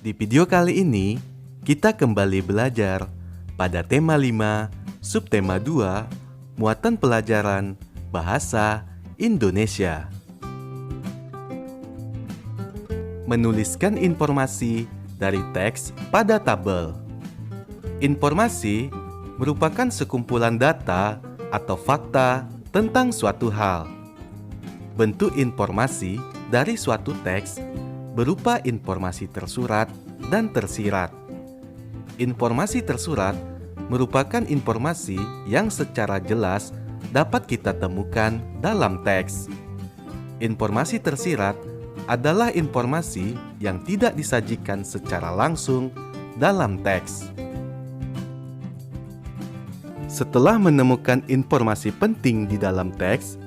Di video kali ini, kita kembali belajar pada tema 5, subtema 2, muatan pelajaran Bahasa Indonesia. Menuliskan informasi dari teks pada tabel. Informasi merupakan sekumpulan data atau fakta tentang suatu hal. Bentuk informasi dari suatu teks berupa informasi tersurat dan tersirat. Informasi tersurat merupakan informasi yang secara jelas dapat kita temukan dalam teks. Informasi tersirat adalah informasi yang tidak disajikan secara langsung dalam teks. Setelah menemukan informasi penting di dalam teks,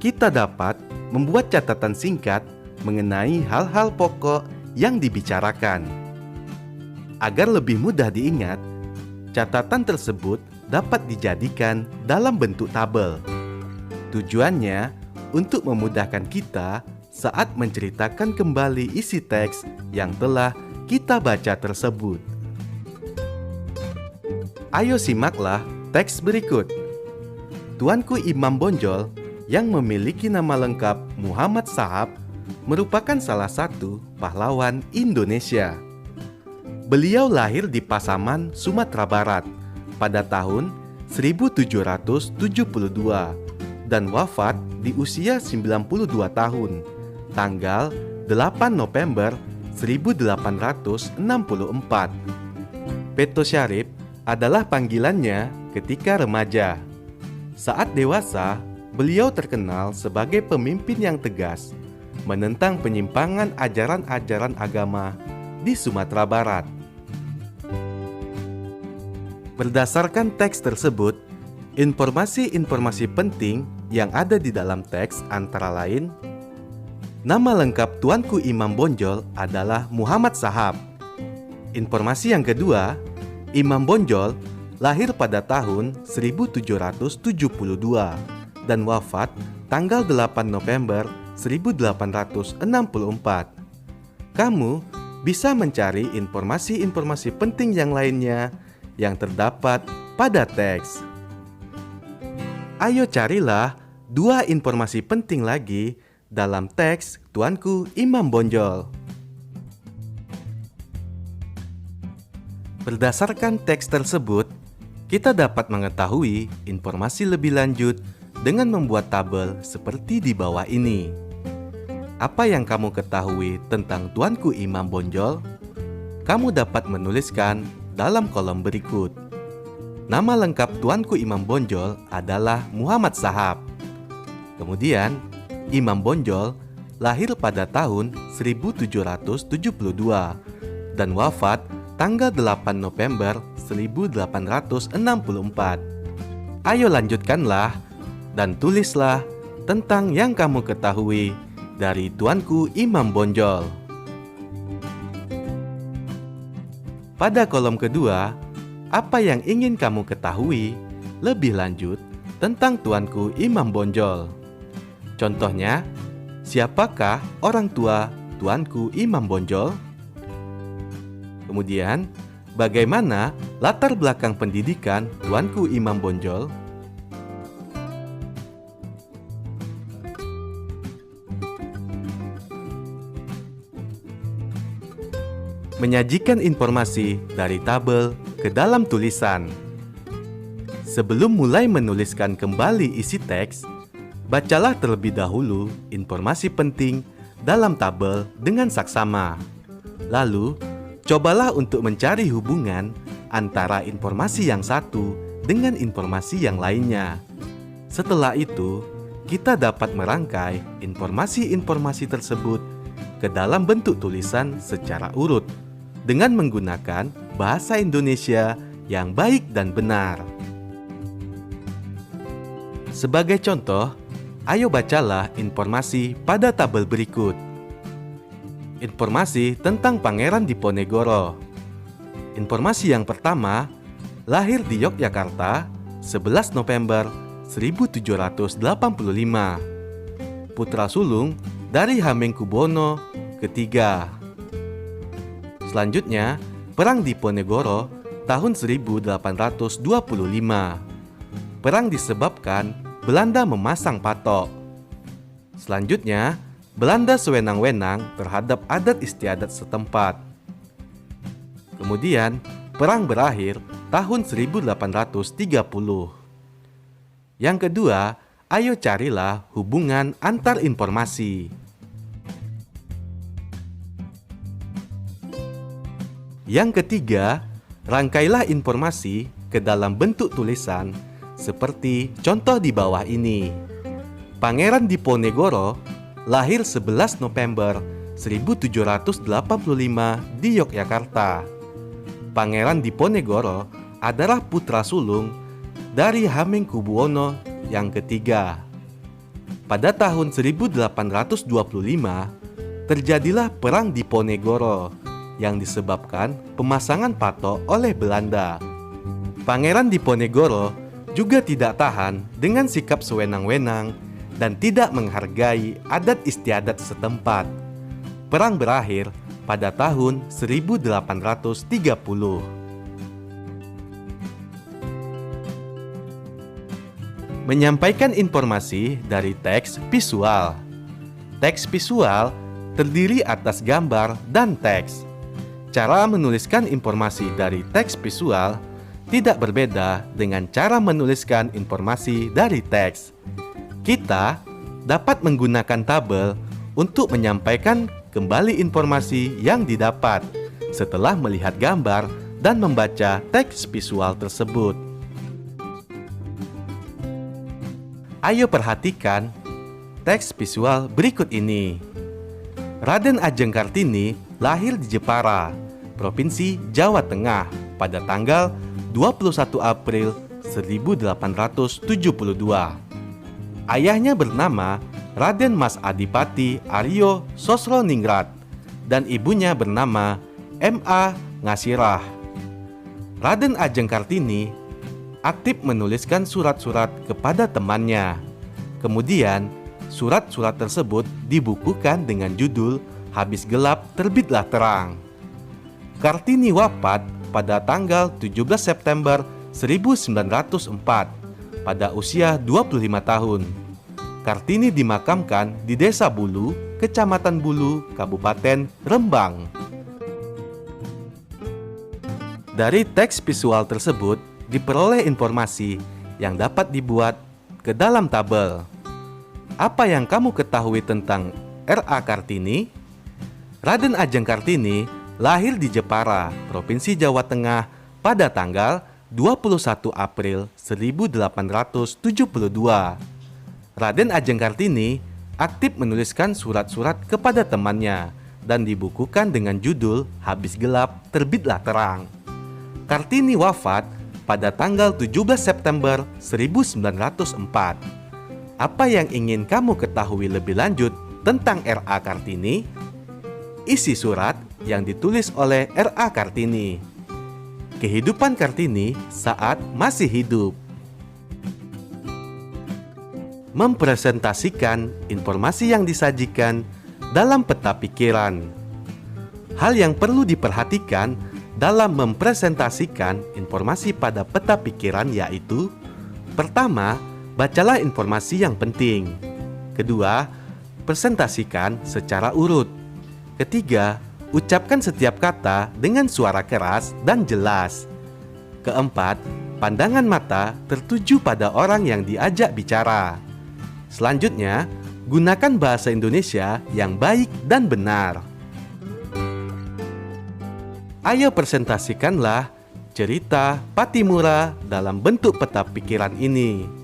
kita dapat membuat catatan singkat mengenai hal-hal pokok yang dibicarakan. Agar lebih mudah diingat, catatan tersebut dapat dijadikan dalam bentuk tabel. Tujuannya untuk memudahkan kita saat menceritakan kembali isi teks yang telah kita baca tersebut. Ayo simaklah teks berikut. Tuanku Imam Bonjol yang memiliki nama lengkap Muhammad Shahab merupakan salah satu pahlawan Indonesia. Beliau lahir di Pasaman, Sumatera Barat pada tahun 1772 dan wafat di usia 92 tahun, tanggal 8 November 1864. Peto Syarif adalah panggilannya ketika remaja. Saat dewasa, beliau terkenal sebagai pemimpin yang tegas menentang penyimpangan ajaran-ajaran agama di Sumatera Barat. Berdasarkan teks tersebut, informasi-informasi penting yang ada di dalam teks antara lain, nama lengkap Tuanku Imam Bonjol adalah Muhammad Shahab. Informasi yang kedua, Imam Bonjol lahir pada tahun 1772 dan wafat tanggal 8 November 1864. Kamu bisa mencari informasi-informasi penting yang lainnya yang terdapat pada teks. Ayo carilah 2 informasi penting lagi dalam teks Tuanku Imam Bonjol. Berdasarkan teks tersebut, kita dapat mengetahui informasi lebih lanjut dengan membuat tabel seperti di bawah ini. Apa yang kamu ketahui tentang Tuanku Imam Bonjol? Kamu dapat menuliskan dalam kolom berikut. Nama lengkap Tuanku Imam Bonjol adalah Muhammad Shahab. Kemudian, Imam Bonjol lahir pada tahun 1772 dan wafat tanggal 8 November 1864. Ayo lanjutkanlah dan tulislah tentang yang kamu ketahui dari Tuanku Imam Bonjol. Pada kolom kedua, apa yang ingin kamu ketahui lebih lanjut tentang Tuanku Imam Bonjol? Contohnya, siapakah orang tua Tuanku Imam Bonjol? Kemudian, bagaimana latar belakang pendidikan Tuanku Imam Bonjol? Menyajikan informasi dari tabel ke dalam tulisan. Sebelum mulai menuliskan kembali isi teks, bacalah terlebih dahulu informasi penting dalam tabel dengan saksama. Lalu, cobalah untuk mencari hubungan antara informasi yang satu dengan informasi yang lainnya. Setelah itu, kita dapat merangkai informasi-informasi tersebut ke dalam bentuk tulisan secara urut dengan menggunakan bahasa Indonesia yang baik dan benar. Sebagai contoh, ayo bacalah informasi pada tabel berikut. Informasi tentang Pangeran Diponegoro. Informasi yang pertama, lahir di Yogyakarta 11 November 1785. Putra sulung dari Hamengkubuwono III. Selanjutnya, Perang Diponegoro tahun 1825. Perang disebabkan Belanda memasang patok. Selanjutnya, Belanda sewenang-wenang terhadap adat istiadat setempat. Kemudian, perang berakhir tahun 1830. Yang kedua, ayo carilah hubungan antar informasi. Yang ketiga, rangkailah informasi ke dalam bentuk tulisan seperti contoh di bawah ini. Pangeran Diponegoro lahir 11 November 1785 di Yogyakarta. Pangeran Diponegoro adalah putra sulung dari Hamengkubuwono yang ketiga. Pada tahun 1825, terjadilah Perang Diponegoro yang disebabkan pemasangan patok oleh Belanda. Pangeran Diponegoro juga tidak tahan dengan sikap sewenang-wenang dan tidak menghargai adat istiadat setempat. Perang berakhir pada tahun 1830. Menyampaikan informasi dari teks visual. Teks visual terdiri atas gambar dan teks. Cara menuliskan informasi dari teks visual tidak berbeda dengan cara menuliskan informasi dari teks. Kita dapat menggunakan tabel untuk menyampaikan kembali informasi yang didapat setelah melihat gambar dan membaca teks visual tersebut. Ayo perhatikan teks visual berikut ini. Raden Ajeng Kartini lahir di Jepara, Provinsi Jawa Tengah pada tanggal 21 April 1872. Ayahnya bernama Raden Mas Adipati Aryo Sosroningrat dan ibunya bernama M.A. Ngasirah. Raden Ajeng Kartini aktif menuliskan surat-surat kepada temannya. Kemudian, surat-surat tersebut dibukukan dengan judul Habis Gelap Terbitlah Terang. Kartini wafat pada tanggal 17 September 1904 pada usia 25 tahun. Kartini dimakamkan di Desa Bulu, Kecamatan Bulu, Kabupaten Rembang. Dari teks visual tersebut diperoleh informasi yang dapat dibuat ke dalam tabel. Apa yang kamu ketahui tentang R.A. Kartini? Raden Ajeng Kartini lahir di Jepara, Provinsi Jawa Tengah pada tanggal 21 April 1872. Raden Ajeng Kartini aktif menuliskan surat-surat kepada temannya dan dibukukan dengan judul Habis Gelap Terbitlah Terang. Kartini wafat pada tanggal 17 September 1904. Apa yang ingin kamu ketahui lebih lanjut tentang R.A. Kartini? Isi surat yang ditulis oleh R.A. Kartini. Kehidupan Kartini saat masih hidup. Mempresentasikan informasi yang disajikan dalam peta pikiran. Hal yang perlu diperhatikan dalam mempresentasikan informasi pada peta pikiran yaitu: pertama, bacalah informasi yang penting. Kedua, presentasikan secara urut. Ketiga, ucapkan setiap kata dengan suara keras dan jelas. Keempat, pandangan mata tertuju pada orang yang diajak bicara. Selanjutnya, gunakan bahasa Indonesia yang baik dan benar. Ayo presentasikanlah cerita Patimura dalam bentuk peta pikiran ini.